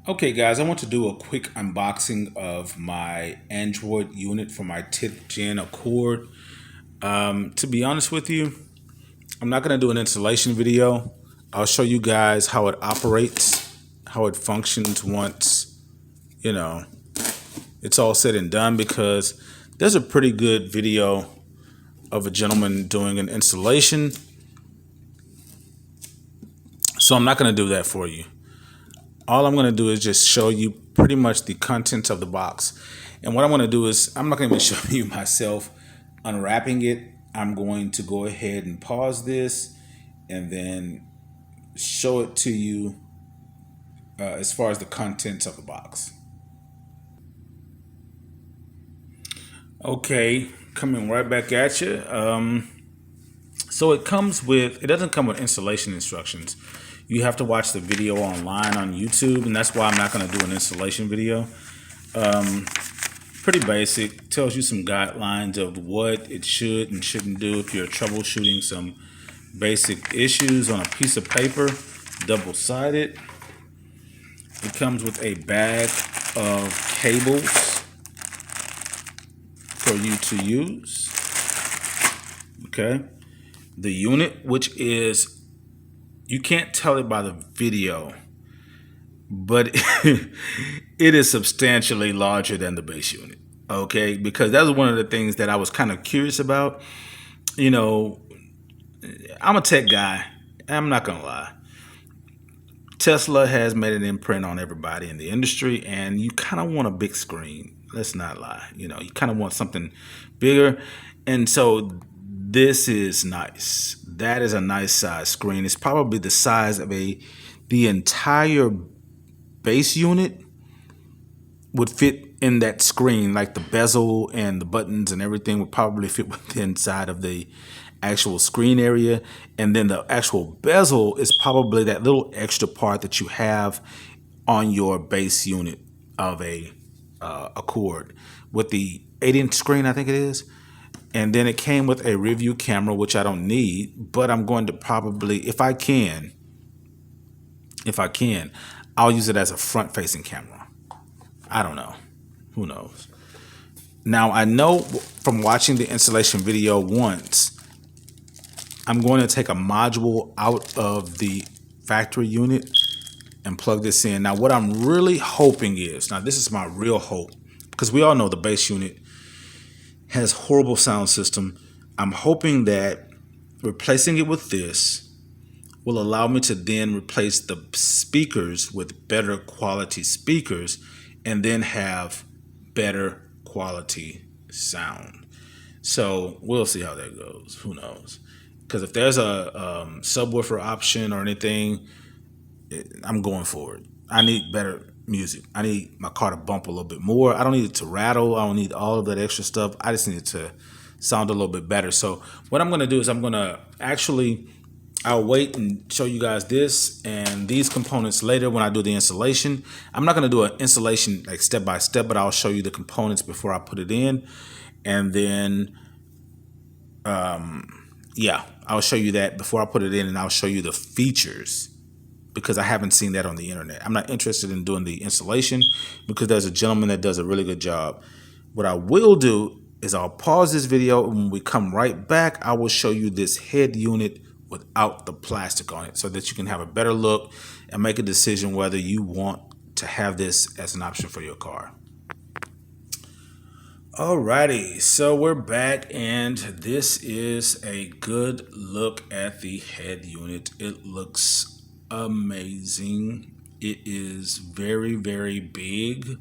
Okay, guys, I want to do a quick unboxing of my Android unit for my 10th gen Accord. To be honest with you, I'm not going to do an installation video. I'll show you guys how it operates, how it functions once, you know, it's all said and done, because there's a pretty good video of a gentleman doing an installation. So I'm not going to do that for you. All I'm going to do is just show you pretty much the contents of the box. And what I'm going to do is, I'm not going to even show you myself unwrapping it. I'm going to go ahead and pause this and then show it to you as far as the contents of the box. Okay, coming right back at you. So it doesn't come with installation instructions. You have to watch the video online on YouTube, and that's why I'm not going to do an installation video. Pretty basic, tells you some guidelines of what it should and shouldn't do if you're troubleshooting some basic issues on a piece of paper, double-sided. It comes with a bag of cables for you to use. Okay. The unit, which is, you can't tell it by the video, but it is substantially larger than the base unit. Okay, because that was one of the things that I was kind of curious about. You know, I'm a tech guy. I'm not gonna lie. Tesla has made an imprint on everybody in the industry, and you kind of want a big screen. Let's not lie. You know, you kind of want something bigger, and so this is nice. That is a nice size screen. It's probably the size of the entire base unit would fit in that screen. Like the bezel and the buttons and everything would probably fit within inside of the actual screen area, and then the actual bezel is probably that little extra part that you have on your base unit of a Accord with the 8-inch screen, I think it is. And then it came with a review camera, which I don't need, but I'm going to probably, if I can, I'll use it as a front-facing camera. I don't know. Who knows? Now, I know from watching the installation video once, I'm going to take a module out of the factory unit and plug this in. Now, what I'm really hoping is, now this is my real hope, because we all know the base unit has horrible sound system. I'm hoping that replacing it with this will allow me to then replace the speakers with better quality speakers and then have better quality sound. So we'll see how that goes. Who knows? Because if there's a subwoofer option or anything, I'm going for it. I need better music. I need my car to bump a little bit more. I don't need it to rattle. I don't need all of that extra stuff. I just need it to sound a little bit better. So what I'm going to do is I'm going to I'll wait and show you guys this and these components later when I do the installation. I'm not going to do an installation like step by step, but I'll show you the components before I put it in. And then, yeah, I'll show you that before I put it in, and I'll show you the features, because I haven't seen that on the internet. I'm not interested in doing the installation because there's a gentleman that does a really good job. What I will do is I'll pause this video, and when we come right back, I will show you this head unit without the plastic on it so that you can have a better look and make a decision whether you want to have this as an option for your car. Alrighty, so we're back, and this is a good look at the head unit. It looks amazing. It is very, very big.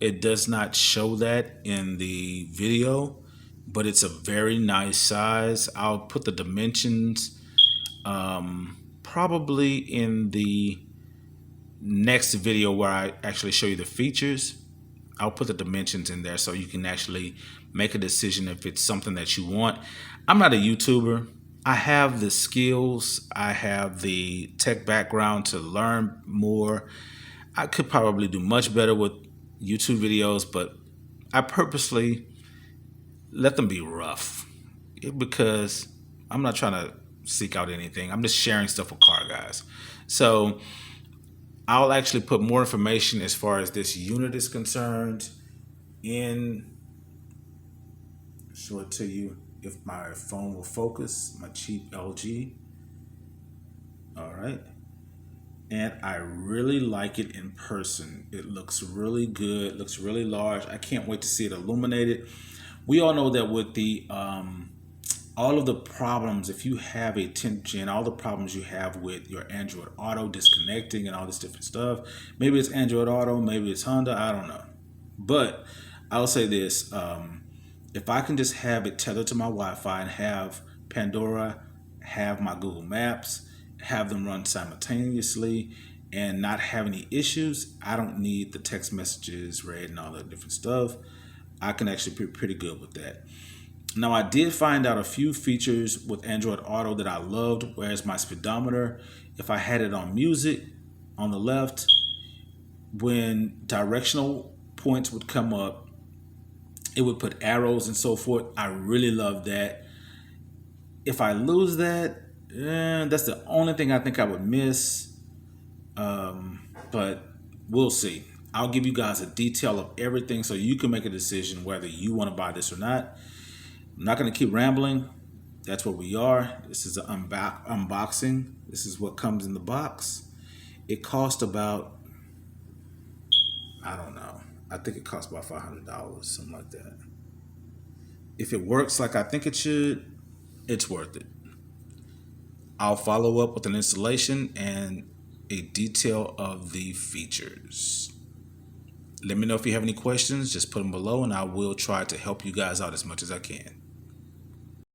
It does not show that in the video, but it's a very nice size. I'll put the dimensions probably in the next video where I actually show you the features. I'll put the dimensions in there so you can actually make a decision if it's something that you want. I'm not a YouTuber. I have the skills. I have the tech background to learn more. I could probably do much better with YouTube videos, but I purposely let them be rough because I'm not trying to seek out anything. I'm just sharing stuff with car guys. So I'll actually put more information as far as this unit is concerned in, show it to you if my phone will focus, my cheap LG. All right. And I really like it in person. It looks really good, looks really large. I can't wait to see it illuminated. We all know that with the all of the problems, if you have a 10th gen, all the problems you have with your Android Auto disconnecting and all this different stuff. Maybe it's Android Auto, maybe it's Honda, I don't know. But I'll say this, if I can just have it tethered to my Wi-Fi and have Pandora, have my Google Maps, have them run simultaneously and not have any issues, I don't need the text messages read and all that different stuff. I can actually be pretty good with that. Now, I did find out a few features with Android Auto that I loved, whereas my speedometer, if I had it on music on the left, when directional points would come up, it would put arrows and so forth. I really love that. If I lose that, that's the only thing I think I would miss. But we'll see. I'll give you guys a detail of everything so you can make a decision whether you want to buy this or not. I'm not going to keep rambling. That's where we are. This is an unboxing. This is what comes in the box. It cost about, I don't know. I think it cost about $500, something like that. If it works like I think it should, it's worth it. I'll follow up with an installation and a detail of the features. Let me know if you have any questions. Just put them below and I will try to help you guys out as much as I can.